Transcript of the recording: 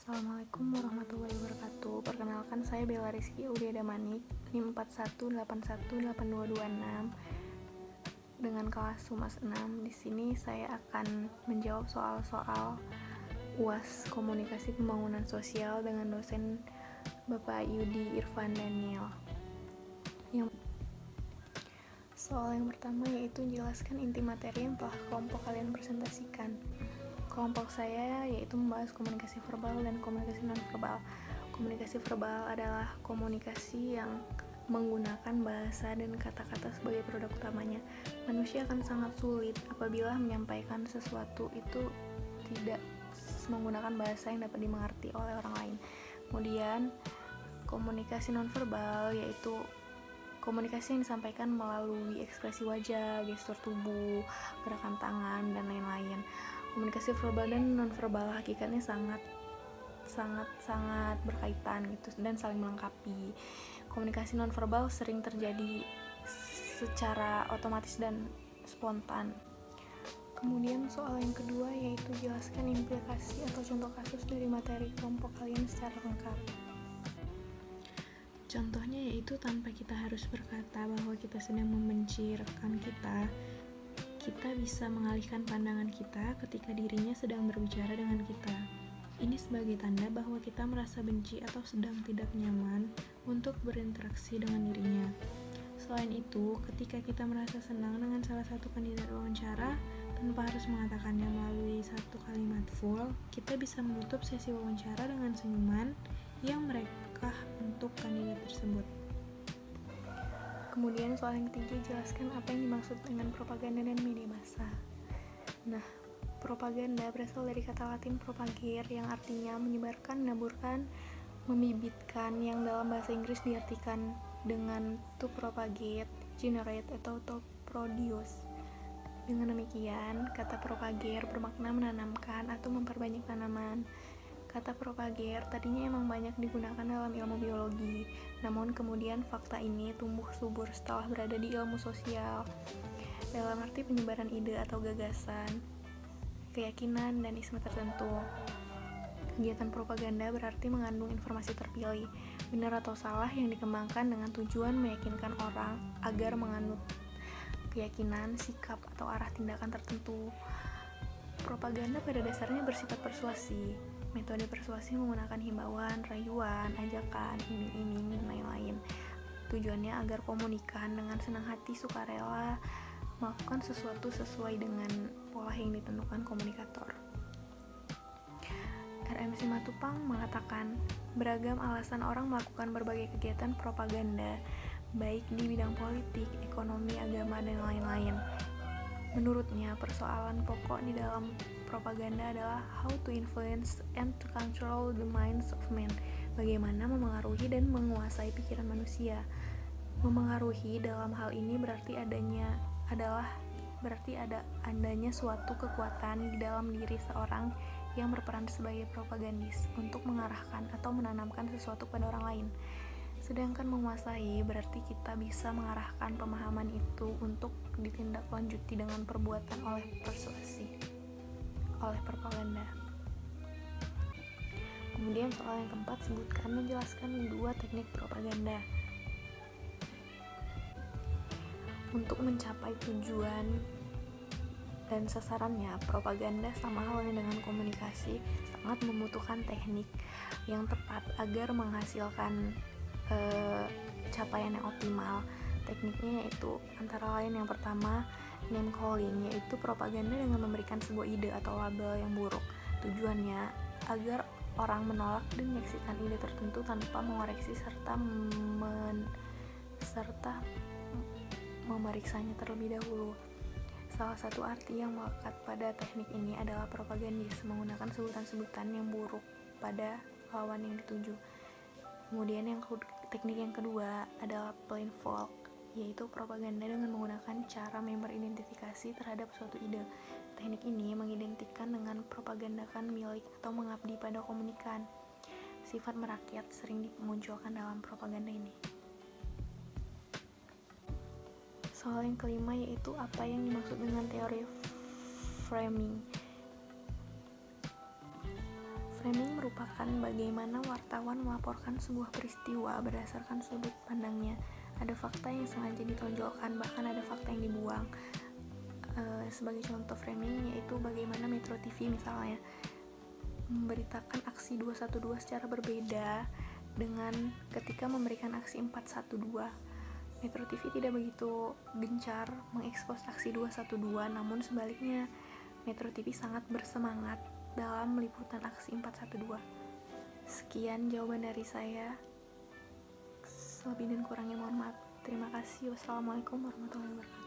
Assalamualaikum warahmatullahi wabarakatuh. Perkenalkan, saya Bella Rizky Udiada Manik, NIM 41818226 dengan kelas Humas 6. Di sini saya akan menjawab soal-soal UAS Komunikasi Pembangunan Sosial dengan dosen Bapak Yudi Irfan Daniel. Soal yang pertama yaitu jelaskan inti materi yang telah kelompok kalian presentasikan. Kelompok saya yaitu membahas komunikasi verbal dan komunikasi nonverbal. Komunikasi verbal adalah komunikasi yang menggunakan bahasa dan kata-kata sebagai produk utamanya. Manusia akan sangat sulit apabila menyampaikan sesuatu itu tidak menggunakan bahasa yang dapat dimengerti oleh orang lain. Kemudian komunikasi nonverbal yaitu komunikasi yang disampaikan melalui ekspresi wajah, gestur tubuh, gerakan tangan, dan lain-lain. Komunikasi verbal dan nonverbal hakikatnya sangat berkaitan gitu dan saling melengkapi. Komunikasi nonverbal sering terjadi secara otomatis dan spontan. Kemudian soal yang kedua yaitu jelaskan implikasi atau contoh kasus dari materi kelompok kalian secara lengkap. Contohnya yaitu tanpa kita harus berkata bahwa kita sedang membenci rekan kita bisa mengalihkan pandangan kita ketika dirinya sedang berbicara dengan kita. Ini sebagai tanda bahwa kita merasa benci atau sedang tidak nyaman untuk berinteraksi dengan dirinya. Selain itu, ketika kita merasa senang dengan salah satu kandidat wawancara, tanpa harus mengatakannya melalui satu kalimat full, kita bisa menutup sesi wawancara dengan senyuman yang merekah untuk kandidat tersebut. Kemudian soal yang ketiga, jelaskan apa yang dimaksud dengan propaganda dan media massa. Nah, propaganda berasal dari kata Latin propagare yang artinya menyebarkan, menaburkan, membibitkan, yang dalam bahasa Inggris diartikan dengan to propagate, generate, atau to produce. Dengan demikian, kata propagare bermakna menanamkan atau memperbanyak tanaman. Kata propagare tadinya emang banyak digunakan dalam ilmu biologi, namun kemudian fakta ini tumbuh subur setelah berada di ilmu sosial, dalam arti penyebaran ide atau gagasan, keyakinan, dan isme tertentu. Kegiatan propaganda berarti mengandung informasi terpilih, benar atau salah yang dikembangkan dengan tujuan meyakinkan orang agar menganut keyakinan, sikap, atau arah tindakan tertentu. Propaganda pada dasarnya bersifat persuasi. Metode persuasi menggunakan himbauan, rayuan, ajakan, iming-iming, dan lain-lain. Tujuannya agar komunikan dengan senang hati sukarela melakukan sesuatu sesuai dengan pola yang ditentukan komunikator. RM Simatupang mengatakan, beragam alasan orang melakukan berbagai kegiatan propaganda, baik di bidang politik, ekonomi, agama, dan lain-lain. Menurutnya, persoalan pokok di dalam propaganda adalah how to influence and to control the minds of men. Bagaimana memengaruhi dan menguasai pikiran manusia. Memengaruhi dalam hal ini berarti ada adanya suatu kekuatan di dalam diri seorang yang berperan sebagai propagandis untuk mengarahkan atau menanamkan sesuatu pada orang lain. Sedangkan menguasai berarti kita bisa mengarahkan pemahaman itu untuk ditindaklanjuti dengan perbuatan oleh propaganda. Kemudian soal yang keempat, sebutkan menjelaskan 2 teknik propaganda. Untuk mencapai tujuan dan sasarannya, propaganda sama halnya dengan komunikasi sangat membutuhkan teknik yang tepat agar menghasilkan capaian yang optimal. Tekniknya yaitu antara lain yang pertama, name calling, yaitu propaganda dengan memberikan sebuah ide atau label yang buruk. Tujuannya agar orang menolak dan menyaksikan ide tertentu tanpa mengoreksi serta memeriksanya terlebih dahulu. Salah satu arti yang melekat pada teknik ini adalah propagandis, menggunakan sebutan-sebutan yang buruk pada lawan yang dituju. Kemudian teknik yang kedua adalah plain folk, yaitu propaganda dengan menggunakan cara member identifikasi terhadap suatu ide. Teknik ini mengidentikan dengan propagandakan milik atau mengabdi pada komunikan. Sifat merakyat sering dimunculkan dalam propaganda ini. Soal yang kelima yaitu apa yang dimaksud dengan teori framing. Framing merupakan bagaimana wartawan melaporkan sebuah peristiwa berdasarkan sudut pandangnya. Ada fakta yang sengaja ditonjolkan, bahkan ada fakta yang dibuang. Sebagai contoh framing yaitu bagaimana Metro TV misalnya memberitakan aksi 212 secara berbeda dengan ketika memberikan aksi 412. Metro TV tidak begitu gencar mengekspos aksi 212, namun sebaliknya Metro TV sangat bersemangat dalam meliputan aksi 412. Sekian jawaban dari saya. Lebih dan kurangnya mohon maaf. Terima kasih. Wassalamualaikum warahmatullahi wabarakatuh.